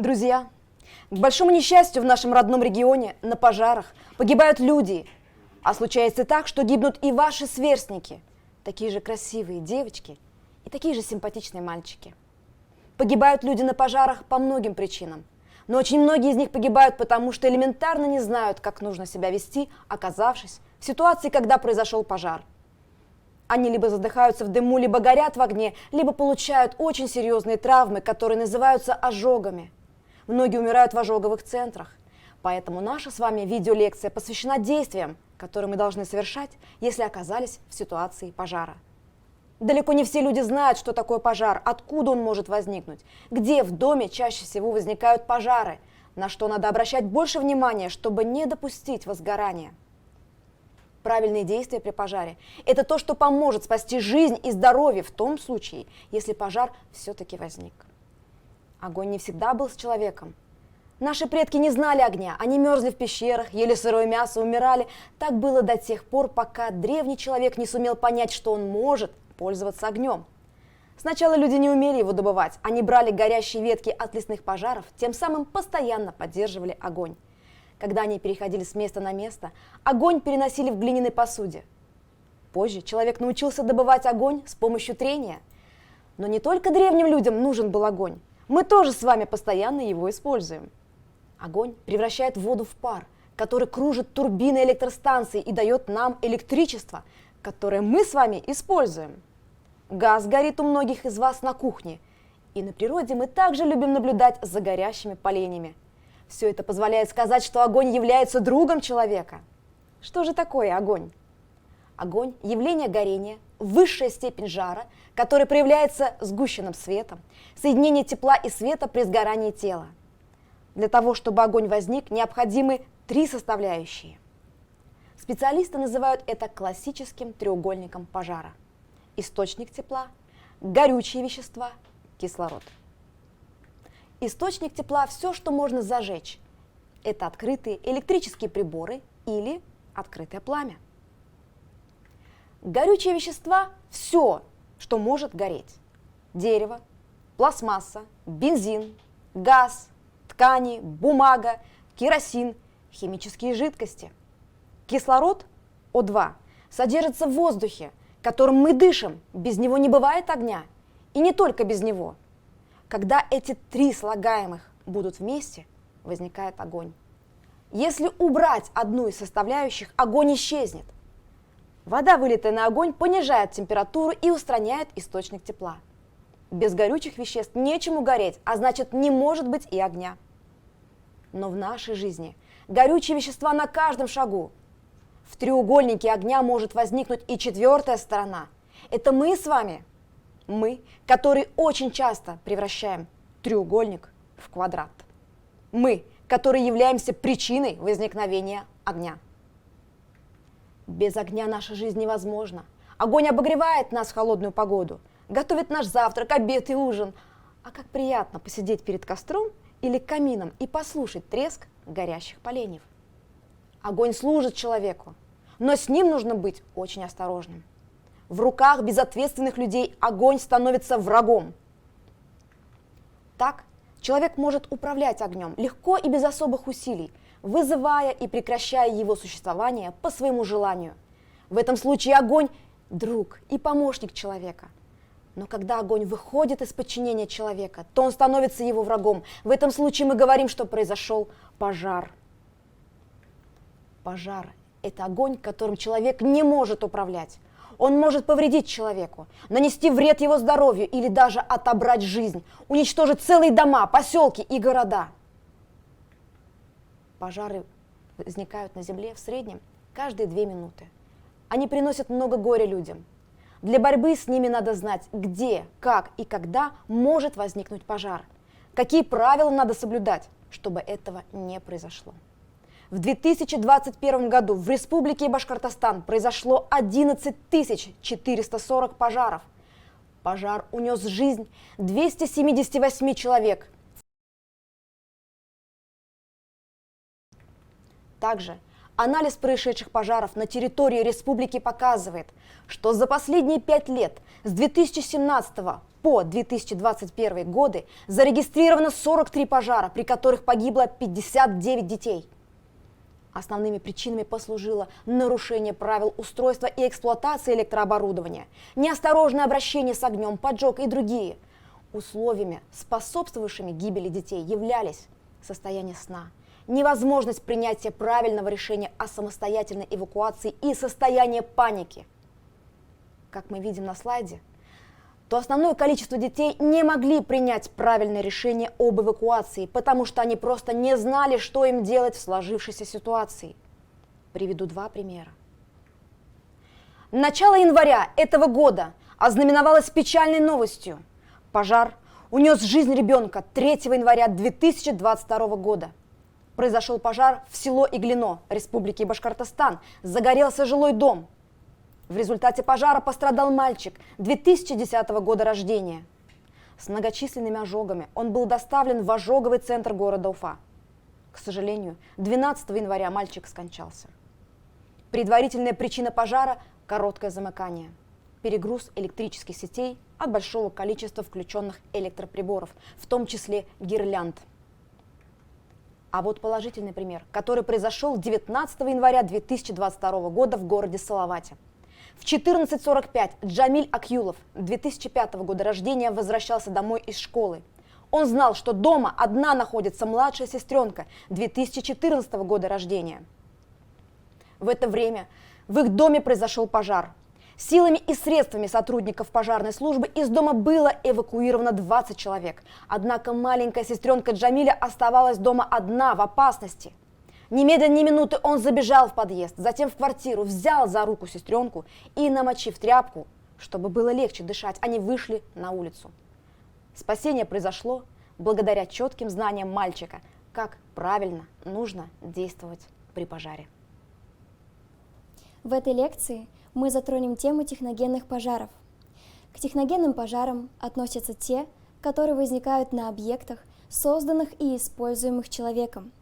Друзья, к большому несчастью в нашем родном регионе на пожарах погибают люди, а случается так, что гибнут и ваши сверстники, такие же красивые девочки и такие же симпатичные мальчики. Погибают люди на пожарах по многим причинам, но очень многие из них погибают, потому что элементарно не знают, как нужно себя вести, оказавшись в ситуации, когда произошел пожар. Они либо задыхаются в дыму, либо горят в огне, либо получают очень серьезные травмы, которые называются ожогами. Многие умирают в ожоговых центрах. Поэтому наша с вами видеолекция посвящена действиям, которые мы должны совершать, если оказались в ситуации пожара. Далеко не все люди знают, что такое пожар, откуда он может возникнуть, где в доме чаще всего возникают пожары, на что надо обращать больше внимания, чтобы не допустить возгорания. Правильные действия при пожаре – это то, что поможет спасти жизнь и здоровье в том случае, если пожар все-таки возник. Огонь не всегда был с человеком. Наши предки не знали огня, они мерзли в пещерах, ели сырое мясо, умирали. Так было до тех пор, пока древний человек не сумел понять, что он может пользоваться огнем. Сначала люди не умели его добывать, они брали горящие ветки от лесных пожаров, тем самым постоянно поддерживали огонь. Когда они переходили с места на место, огонь переносили в глиняной посуде. Позже человек научился добывать огонь с помощью трения. Но не только древним людям нужен был огонь. Мы тоже с вами постоянно его используем. Огонь превращает воду в пар, который кружит турбины электростанции и дает нам электричество, которое мы с вами используем. Газ горит у многих из вас на кухне. И на природе мы также любим наблюдать за горящими поленьями. Все это позволяет сказать, что огонь является другом человека. Что же такое огонь? Огонь – явление горения, высшая степень жара, который проявляется сгущенным светом, соединение тепла и света при сгорании тела. Для того, чтобы огонь возник, необходимы три составляющие. Специалисты называют это классическим треугольником пожара. Источник тепла, горючие вещества, кислород. Источник тепла – все, что можно зажечь. Это открытые электрические приборы или открытое пламя. Горючие вещества – все, что может гореть. Дерево, пластмасса, бензин, газ, ткани, бумага, керосин, химические жидкости. Кислород, О2, содержится в воздухе, которым мы дышим. Без него не бывает огня. И не только без него. Когда эти три слагаемых будут вместе, возникает огонь. Если убрать одну из составляющих, огонь исчезнет. Вода, вылитая на огонь, понижает температуру и устраняет источник тепла. Без горючих веществ нечему гореть, а значит, не может быть и огня. Но в нашей жизни горючие вещества на каждом шагу. В треугольнике огня может возникнуть и четвертая сторона. Это мы с вами. Мы, которые очень часто превращаем треугольник в квадрат. Мы, которые являемся причиной возникновения огня. Без огня наша жизнь невозможна. Огонь обогревает нас в холодную погоду, готовит наш завтрак, обед и ужин. А как приятно посидеть перед костром или камином и послушать треск горящих поленьев. Огонь служит человеку, но с ним нужно быть очень осторожным. В руках безответственных людей огонь становится врагом. Так, человек может управлять огнем легко и без особых усилий, вызывая и прекращая его существование по своему желанию. В этом случае огонь – друг и помощник человека. Но когда огонь выходит из подчинения человека, то он становится его врагом. В этом случае мы говорим, что произошел пожар. Пожар – это огонь, которым человек не может управлять. Он может повредить человеку, нанести вред его здоровью или даже отобрать жизнь, уничтожить целые дома, поселки и города. Пожары возникают на Земле в среднем каждые 2 минуты. Они приносят много горя людям. Для борьбы с ними надо знать, где, как и когда может возникнуть пожар. Какие правила надо соблюдать, чтобы этого не произошло. В 2021 году в Республике Башкортостан произошло 11 440 пожаров. Пожар унес жизнь 278 человек. Также Анализ происшедших пожаров на территории республики показывает, что за последние 5 лет с 2017 по 2021 годы зарегистрировано 43 пожара, при которых погибло 59 детей. Основными причинами послужило нарушение правил устройства и эксплуатации электрооборудования, неосторожное обращение с огнем, поджог и другие. Условиями, способствовавшими гибели детей, являлись состояние сна, невозможность принятия правильного решения о самостоятельной эвакуации и состояние паники. Как мы видим на слайде, то основное количество детей не могли принять правильное решение об эвакуации, потому что они просто не знали, что им делать в сложившейся ситуации. Приведу 2 примера. Начало января этого года ознаменовалось печальной новостью. Пожар унес жизнь ребенка 3 января 2022 года. Произошел пожар в село Иглино, Республики Башкортостан. Загорелся жилой дом. В результате пожара пострадал мальчик 2010 года рождения. С многочисленными ожогами он был доставлен в ожоговый центр города Уфа. К сожалению, 12 января мальчик скончался. Предварительная причина пожара – короткое замыкание. Перегруз электрических сетей от большого количества включенных электроприборов, в том числе гирлянд. А вот положительный пример, который произошел 19 января 2022 года в городе Салавате. В 14:45 Джамиль Акюлов, 2005 года рождения, возвращался домой из школы. Он знал, что дома одна находится младшая сестренка, 2014 года рождения. В это время в их доме произошел пожар. Силами и средствами сотрудников пожарной службы из дома было эвакуировано 20 человек. Однако маленькая сестренка Джамиля оставалась дома одна, в опасности. Немедленно ни минуты он забежал в подъезд, затем в квартиру, взял за руку сестренку и, намочив тряпку, чтобы было легче дышать, они вышли на улицу. Спасение произошло благодаря четким знаниям мальчика, как правильно нужно действовать при пожаре. В этой лекции мы затронем тему техногенных пожаров. К техногенным пожарам относятся те, которые возникают на объектах, созданных и используемых человеком.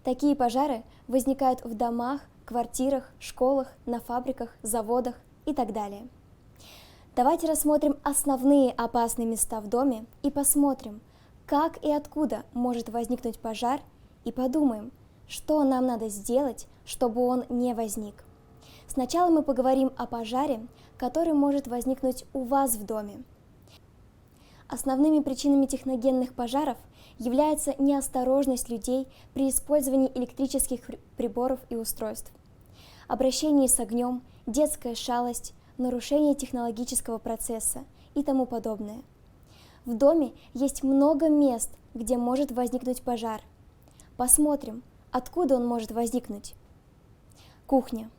Такие пожары возникают в домах, квартирах, школах, на фабриках, заводах и так далее. Давайте рассмотрим основные опасные места в доме и посмотрим, как и откуда может возникнуть пожар, и подумаем, что нам надо сделать, чтобы он не возник. Сначала мы поговорим о пожаре, который может возникнуть у вас в доме. Основными причинами техногенных пожаров является неосторожность людей при использовании электрических приборов и устройств, обращение с огнем, детская шалость, нарушение технологического процесса и тому подобное. В доме есть много мест, где может возникнуть пожар. Посмотрим, откуда он может возникнуть. Кухня.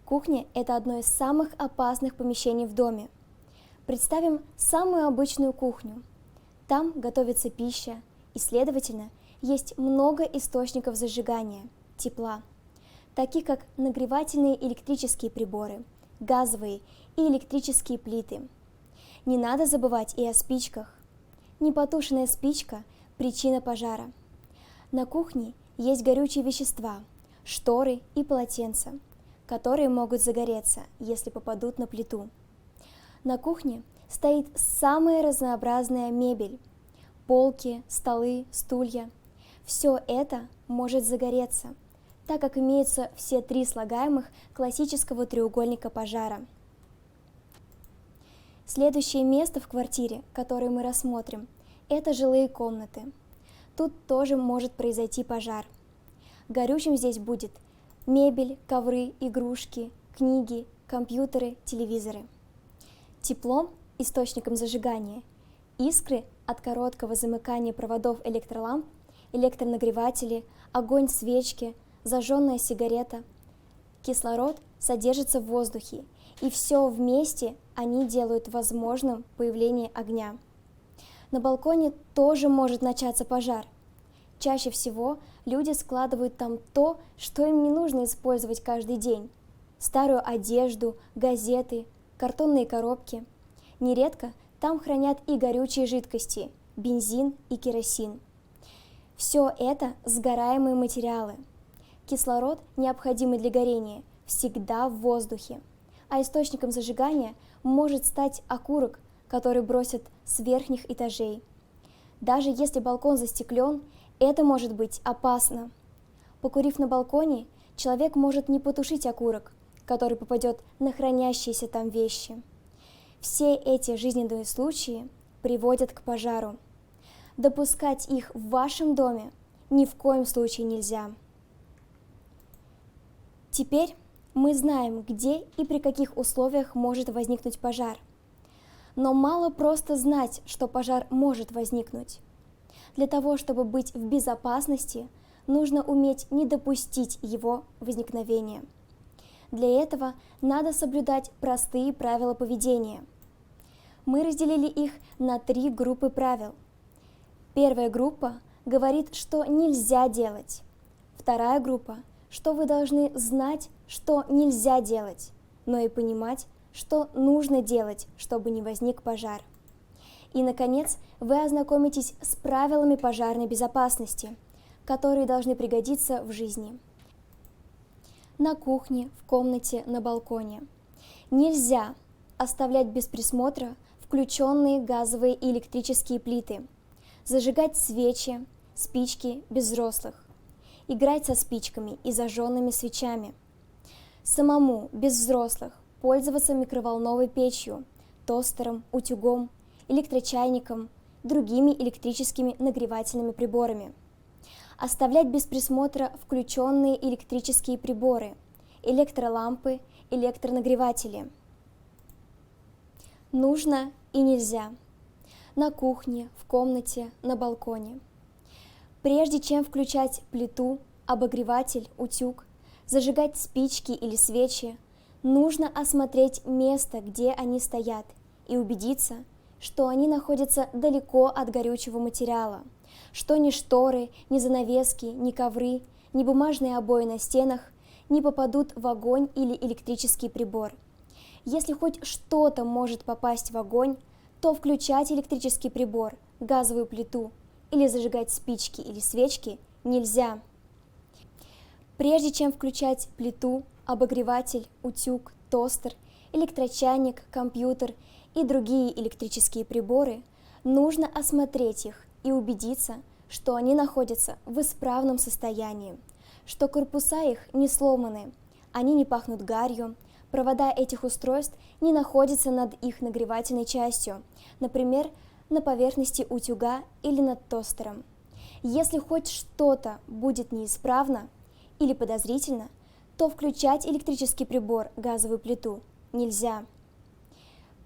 Кухня – это одно из самых опасных помещений в доме. Представим самую обычную кухню. Там готовится пища, и, следовательно, есть много источников зажигания, тепла, таких как нагревательные электрические приборы, газовые и электрические плиты. Не надо забывать и о спичках. Непотушенная спичка – причина пожара. На кухне есть горючие вещества, шторы и полотенца, которые могут загореться, если попадут на плиту. На кухне стоит самая разнообразная мебель – полки, столы, стулья. Все это может загореться, так как имеются все 3 слагаемых классического треугольника пожара. Следующее место в квартире, которое мы рассмотрим, это жилые комнаты. Тут тоже может произойти пожар. Горючим здесь будет мебель, ковры, игрушки, книги, компьютеры, телевизоры. Теплом, источником зажигания, искры от короткого замыкания проводов электроламп, электронагреватели, огонь свечки, зажженная сигарета. Кислород содержится в воздухе, и все вместе они делают возможным появление огня. На балконе тоже может начаться пожар. Чаще всего люди складывают там то, что им не нужно использовать каждый день. Старую одежду, газеты, картонные коробки. Нередко там хранят и горючие жидкости, бензин и керосин. Все это сгораемые материалы. Кислород, необходимый для горения, всегда в воздухе, а источником зажигания может стать окурок, который бросят с верхних этажей. Даже если балкон застеклен, это может быть опасно. Покурив на балконе, человек может не потушить окурок, который попадет на хранящиеся там вещи. Все эти жизненные случаи приводят к пожару. Допускать их в вашем доме ни в коем случае нельзя. Теперь мы знаем, где и при каких условиях может возникнуть пожар. Но мало просто знать, что пожар может возникнуть. Для того, чтобы быть в безопасности, нужно уметь не допустить его возникновения. Для этого надо соблюдать простые правила поведения. Мы разделили их на 3 группы правил. Первая группа говорит, что нельзя делать. Вторая группа, что вы должны знать, что нельзя делать, но и понимать, что нужно делать, чтобы не возник пожар. И, наконец, вы ознакомитесь с правилами пожарной безопасности, которые должны пригодиться в жизни. На кухне, в комнате, на балконе. Нельзя оставлять без присмотра включенные газовые и электрические плиты, зажигать свечи, спички без взрослых, играть со спичками и зажженными свечами, самому без взрослых пользоваться микроволновой печью, тостером, утюгом, электрочайником, другими электрическими нагревательными приборами. Оставлять без присмотра включенные электрические приборы, электролампы, электронагреватели. Нужно и нельзя. На кухне, в комнате, на балконе. Прежде чем включать плиту, обогреватель, утюг, зажигать спички или свечи, нужно осмотреть место, где они стоят, и убедиться, что они находятся далеко от горючего материала, что ни шторы, ни занавески, ни ковры, ни бумажные обои на стенах не попадут в огонь или электрический прибор. Если хоть что-то может попасть в огонь, то включать электрический прибор, газовую плиту или зажигать спички или свечки нельзя. Прежде чем включать плиту, обогреватель, утюг, тостер, электрочайник, компьютер и другие электрические приборы, нужно осмотреть их и убедиться, что они находятся в исправном состоянии, что корпуса их не сломаны, они не пахнут гарью, провода этих устройств не находятся над их нагревательной частью, например, на поверхности утюга или над тостером. Если хоть что-то будет неисправно или подозрительно, то включать электрический прибор, газовую плиту, нельзя.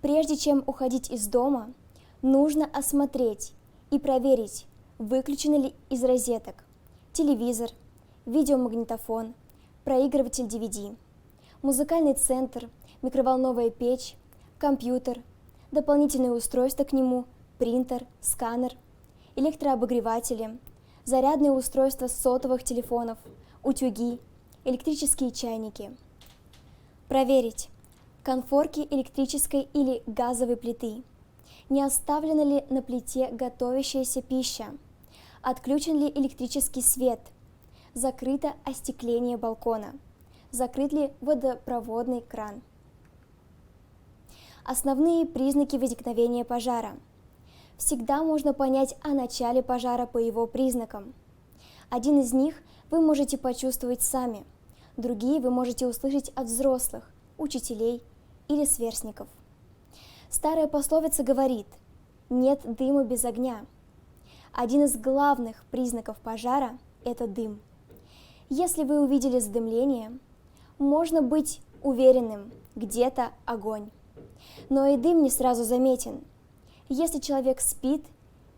Прежде чем уходить из дома, нужно осмотреть и проверить, выключены ли из розеток телевизор, видеомагнитофон, проигрыватель DVD, музыкальный центр, микроволновая печь, компьютер, дополнительные устройства к нему, принтер, сканер, электрообогреватели, зарядные устройства сотовых телефонов, утюги, электрические чайники. Проверить конфорки электрической или газовой плиты, не оставлена ли на плите готовящаяся пища, отключен ли электрический свет, закрыто остекление балкона, закрыт ли водопроводный кран. Основные признаки возникновения пожара. Всегда можно понять о начале пожара по его признакам. Один из них вы можете почувствовать сами, другие вы можете услышать от взрослых, учителей или сверстников. Старая пословица говорит: «Нет дыма без огня». Один из главных признаков пожара – это дым. Если вы увидели задымление, можно быть уверенным, где-то огонь. Но и дым не сразу заметен. Если человек спит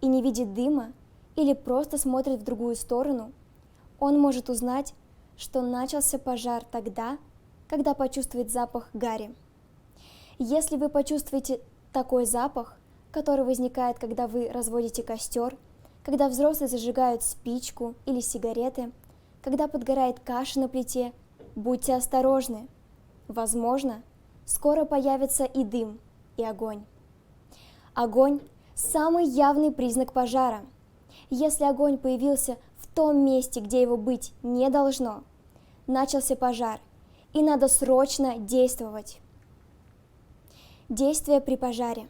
и не видит дыма или просто смотрит в другую сторону, он может узнать, что начался пожар тогда, когда почувствует запах гари. Если вы почувствуете такой запах, который возникает, когда вы разводите костер, когда взрослые зажигают спичку или сигареты, когда подгорает каша на плите, будьте осторожны. Возможно, скоро появится и дым, и огонь. Огонь – самый явный признак пожара. Если огонь появился в том месте, где его быть не должно, начался пожар, и надо срочно действовать. Действия при пожаре.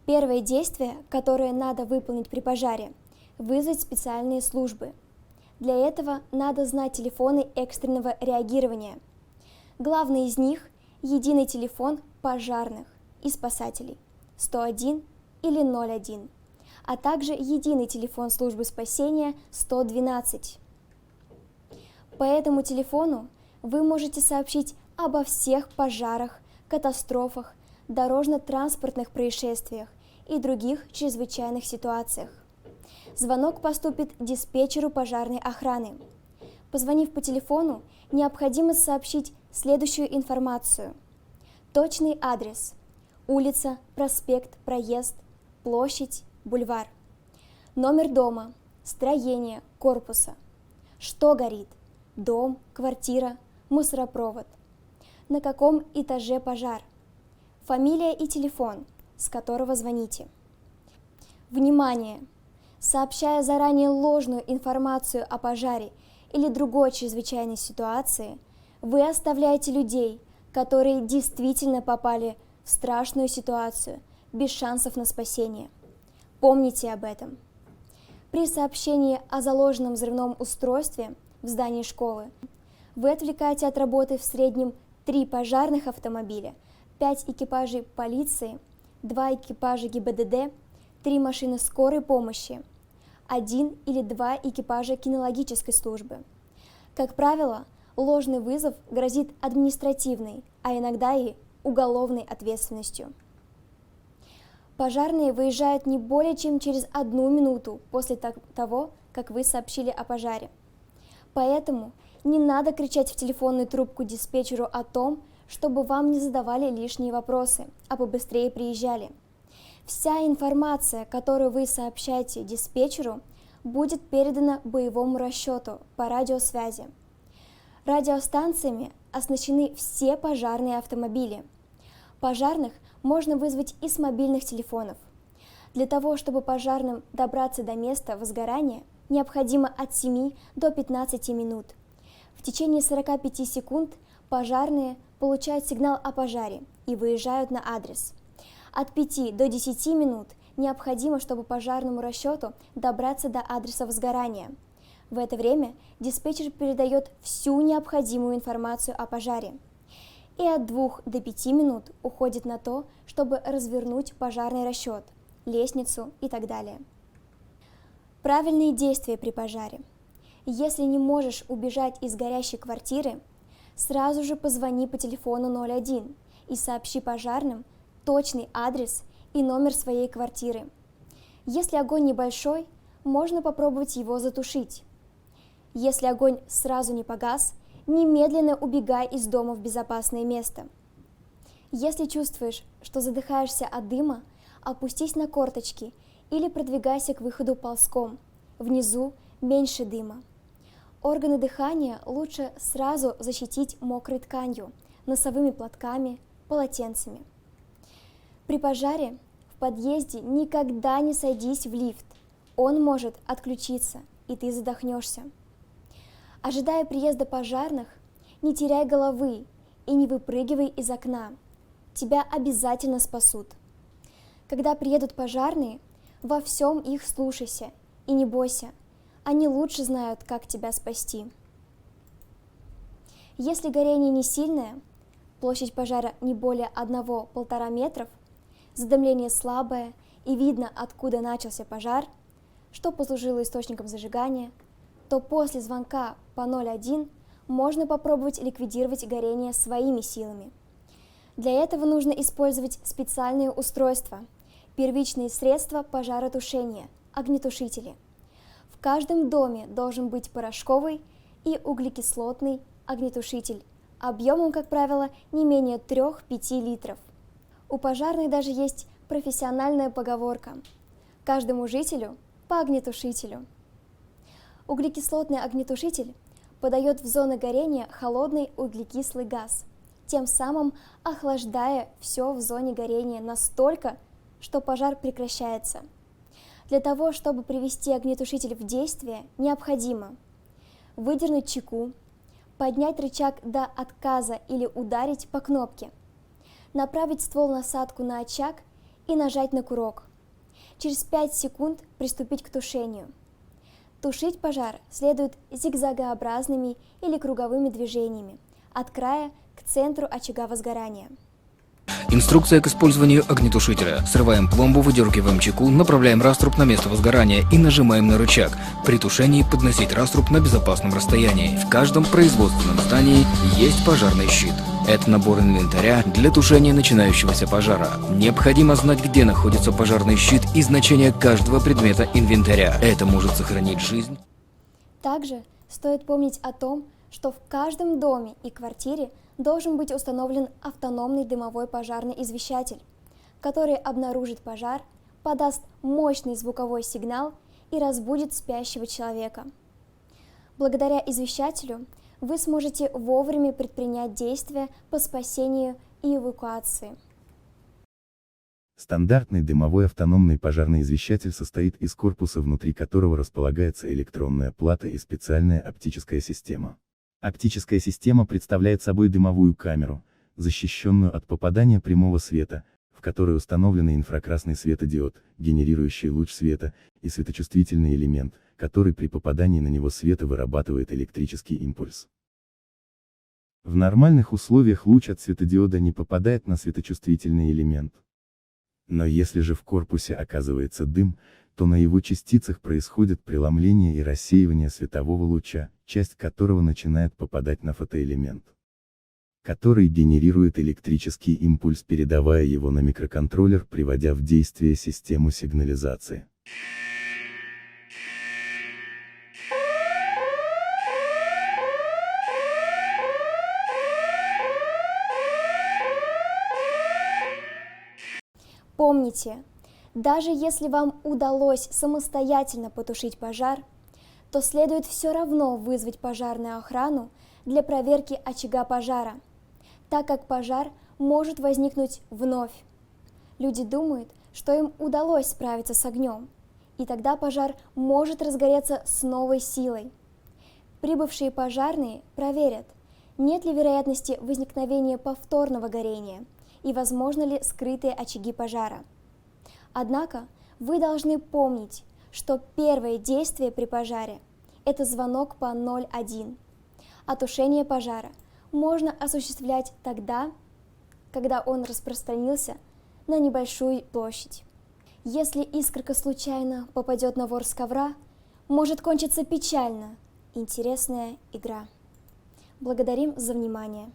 Первое действие, которое надо выполнить при пожаре – вызвать специальные службы. Для этого надо знать телефоны экстренного реагирования. Главный из них – единый телефон пожарных и спасателей 101 или 01, а также единый телефон службы спасения 112. По этому телефону вы можете сообщить обо всех пожарах, катастрофах, дорожно-транспортных происшествиях и других чрезвычайных ситуациях. Звонок поступит диспетчеру пожарной охраны. Позвонив по телефону, необходимо сообщить следующую информацию. Точный адрес: улица, проспект, проезд, площадь, бульвар. Номер дома, строение, корпуса. Что горит? Дом, квартира, мусоропровод. На каком этаже пожар? Фамилия и телефон, с которого звоните. Внимание! Сообщая заранее ложную информацию о пожаре или другой чрезвычайной ситуации, вы оставляете людей, которые действительно попали в страшную ситуацию, без шансов на спасение. Помните об этом. При сообщении о заложенном взрывном устройстве в здании школы вы отвлекаете от работы в среднем 3 пожарных автомобиля, 5 экипажей полиции, 2 экипажа ГИБДД, 3 машины скорой помощи, 1 или 2 экипажа кинологической службы. Как правило, ложный вызов грозит административной, а иногда и уголовной ответственностью. Пожарные выезжают не более чем через 1 минуту после того, как вы сообщили о пожаре. Поэтому не надо кричать в телефонную трубку диспетчеру о том, чтобы вам не задавали лишние вопросы, а побыстрее приезжали. Вся информация, которую вы сообщаете диспетчеру, будет передана боевому расчету по радиосвязи. Радиостанциями оснащены все пожарные автомобили. Пожарных можно вызвать и с мобильных телефонов. Для того, чтобы пожарным добраться до места возгорания, необходимо от 7 до 15 минут. В течение 45 секунд пожарные получают сигнал о пожаре и выезжают на адрес. От 5 до 10 минут необходимо, чтобы пожарному расчету добраться до адреса возгорания. В это время диспетчер передает всю необходимую информацию о пожаре. И от 2 до 5 минут уходит на то, чтобы развернуть пожарный расчет, лестницу и так далее. Правильные действия при пожаре. Если не можешь убежать из горящей квартиры, сразу же позвони по телефону 01 и сообщи пожарным точный адрес и номер своей квартиры. Если огонь небольшой, можно попробовать его затушить. Если огонь сразу не погас, немедленно убегай из дома в безопасное место. Если чувствуешь, что задыхаешься от дыма, опустись на корточки или продвигайся к выходу ползком. Внизу меньше дыма. Органы дыхания лучше сразу защитить мокрой тканью, носовыми платками, полотенцами. При пожаре в подъезде никогда не садись в лифт. Он может отключиться, и ты задохнешься. Ожидая приезда пожарных, не теряй головы и не выпрыгивай из окна. Тебя обязательно спасут. Когда приедут пожарные, во всем их слушайся и не бойся. Они лучше знают, как тебя спасти. Если горение не сильное, площадь пожара не более 1–1,5 метров, задымление слабое и видно, откуда начался пожар, что послужило источником зажигания, то после звонка по 01 можно попробовать ликвидировать горение своими силами. Для этого нужно использовать специальные устройства, первичные средства пожаротушения, огнетушители. В каждом доме должен быть порошковый и углекислотный огнетушитель, объемом, как правило, не менее 3–5 литров. У пожарных даже есть профессиональная поговорка: каждому жителю по огнетушителю. Углекислотный огнетушитель подает в зону горения холодный углекислый газ, тем самым охлаждая все в зоне горения настолько, что пожар прекращается. Для того, чтобы привести огнетушитель в действие, необходимо выдернуть чеку, поднять рычаг до отказа или ударить по кнопке, направить ствол насадку на очаг и нажать на курок. Через 5 секунд приступить к тушению. Тушить пожар следует зигзагообразными или круговыми движениями от края к центру очага возгорания. Инструкция к использованию огнетушителя. Срываем пломбу, выдергиваем чеку, направляем раструб на место возгорания и нажимаем на рычаг. При тушении подносить раструб на безопасном расстоянии. В каждом производственном здании есть пожарный щит. Это набор инвентаря для тушения начинающегося пожара. Необходимо знать, где находится пожарный щит и значение каждого предмета инвентаря. Это может сохранить жизнь. Также стоит помнить о том, что в каждом доме и квартире должен быть установлен автономный дымовой пожарный извещатель, который обнаружит пожар, подаст мощный звуковой сигнал и разбудит спящего человека. Благодаря извещателю вы сможете вовремя предпринять действия по спасению и эвакуации. Стандартный дымовой автономный пожарный извещатель состоит из корпуса, внутри которого располагается электронная плата и специальная оптическая система. Оптическая система представляет собой дымовую камеру, защищенную от попадания прямого света, в которой установлены инфракрасный светодиод, генерирующий луч света, и светочувствительный элемент, который при попадании на него света вырабатывает электрический импульс. В нормальных условиях луч от светодиода не попадает на светочувствительный элемент. Но если же в корпусе оказывается дым, то на его частицах происходит преломление и рассеивание светового луча, часть которого начинает попадать на фотоэлемент, который генерирует электрический импульс, передавая его на микроконтроллер, приводя в действие систему сигнализации. Помните, даже если вам удалось самостоятельно потушить пожар, то следует все равно вызвать пожарную охрану для проверки очага пожара, так как пожар может возникнуть вновь. Люди думают, что им удалось справиться с огнем, и тогда пожар может разгореться с новой силой. Прибывшие пожарные проверят, нет ли вероятности возникновения повторного горения и возможно ли скрытые очаги пожара. Однако вы должны помнить, что первое действие при пожаре – это звонок по 01, а тушение пожара можно осуществлять тогда, когда он распространился на небольшую площадь. Если искорка случайно попадет на ворс ковра, может кончиться печально. Интересная игра. Благодарим за внимание.